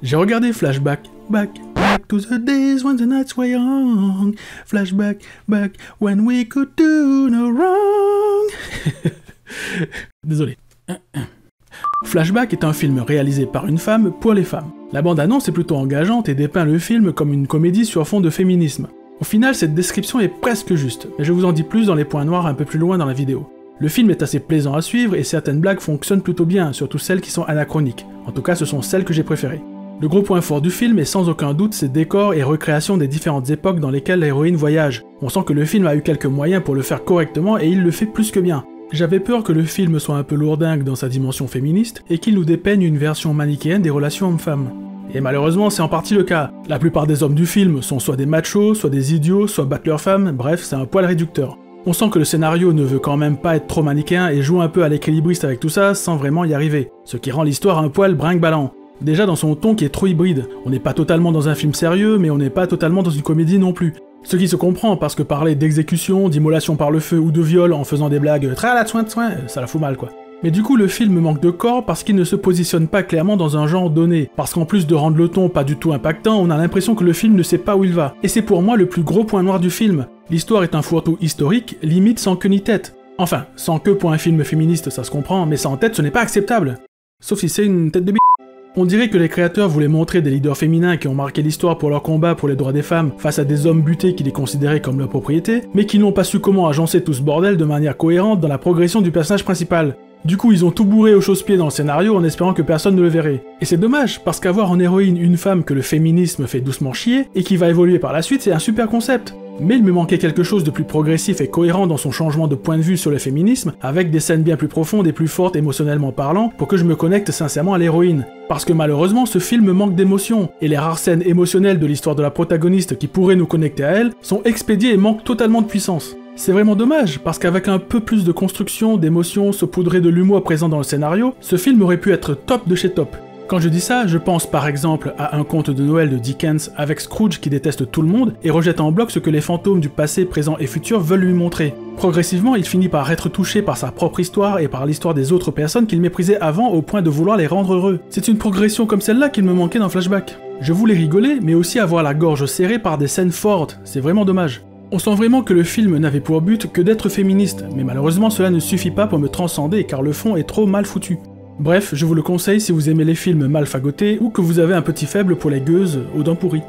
J'ai regardé Flashback, back to the days when the nights were young. Flashback, back when we could do no wrong. Désolé. Flashback est un film réalisé par une femme pour les femmes. La bande-annonce est plutôt engageante et dépeint le film comme une comédie sur fond de féminisme. Au final, cette description est presque juste, mais je vous en dis plus dans les points noirs un peu plus loin dans la vidéo. Le film est assez plaisant à suivre et certaines blagues fonctionnent plutôt bien, surtout celles qui sont anachroniques. En tout cas, ce sont celles que j'ai préférées. Le gros point fort du film est sans aucun doute ses décors et recréations des différentes époques dans lesquelles l'héroïne voyage. On sent que le film a eu quelques moyens pour le faire correctement et il le fait plus que bien. J'avais peur que le film soit un peu lourdingue dans sa dimension féministe et qu'il nous dépeigne une version manichéenne des relations hommes-femmes. Et malheureusement, c'est en partie le cas. La plupart des hommes du film sont soit des machos, soit des idiots, soit battent leurs femmes, bref, c'est un poil réducteur. On sent que le scénario ne veut quand même pas être trop manichéen et joue un peu à l'équilibriste avec tout ça sans vraiment y arriver, ce qui rend l'histoire un poil brinque-ballant. Déjà dans son ton qui est trop hybride, on n'est pas totalement dans un film sérieux, mais on n'est pas totalement dans une comédie non plus. Ce qui se comprend parce que parler d'exécution, d'immolation par le feu ou de viol en faisant des blagues tralala soin, ça la fout mal quoi. Mais du coup le film manque de corps parce qu'il ne se positionne pas clairement dans un genre donné, parce qu'en plus de rendre le ton pas du tout impactant, on a l'impression que le film ne sait pas où il va. Et c'est pour moi le plus gros point noir du film. L'histoire est un fourre-tout historique, limite sans queue ni tête. Enfin, sans queue pour un film féministe ça se comprend, mais sans tête ce n'est pas acceptable. Sauf si c'est une tête de On dirait que les créateurs voulaient montrer des leaders féminins qui ont marqué l'histoire pour leur combat pour les droits des femmes face à des hommes butés qui les considéraient comme leur propriété, mais qui n'ont pas su comment agencer tout ce bordel de manière cohérente dans la progression du personnage principal. Du coup, ils ont tout bourré au chausse-pied dans le scénario en espérant que personne ne le verrait. Et c'est dommage, parce qu'avoir en héroïne une femme que le féminisme fait doucement chier, et qui va évoluer par la suite, c'est un super concept. Mais il me manquait quelque chose de plus progressif et cohérent dans son changement de point de vue sur le féminisme, avec des scènes bien plus profondes et plus fortes émotionnellement parlant, pour que je me connecte sincèrement à l'héroïne. Parce que malheureusement, ce film manque d'émotion, et les rares scènes émotionnelles de l'histoire de la protagoniste qui pourraient nous connecter à elle, sont expédiées et manquent totalement de puissance. C'est vraiment dommage, parce qu'avec un peu plus de construction, d'émotion, saupoudré de l'humour présent dans le scénario, ce film aurait pu être top de chez top. Quand je dis ça, je pense par exemple à Un conte de Noël de Dickens avec Scrooge qui déteste tout le monde et rejette en bloc ce que les fantômes du passé, présent et futur veulent lui montrer. Progressivement, il finit par être touché par sa propre histoire et par l'histoire des autres personnes qu'il méprisait avant au point de vouloir les rendre heureux. C'est une progression comme celle-là qu'il me manquait dans Flashback. Je voulais rigoler, mais aussi avoir la gorge serrée par des scènes fortes, c'est vraiment dommage. On sent vraiment que le film n'avait pour but que d'être féministe, mais malheureusement cela ne suffit pas pour me transcender car le fond est trop mal foutu. Bref, je vous le conseille si vous aimez les films mal fagotés ou que vous avez un petit faible pour les gueuses aux dents pourries.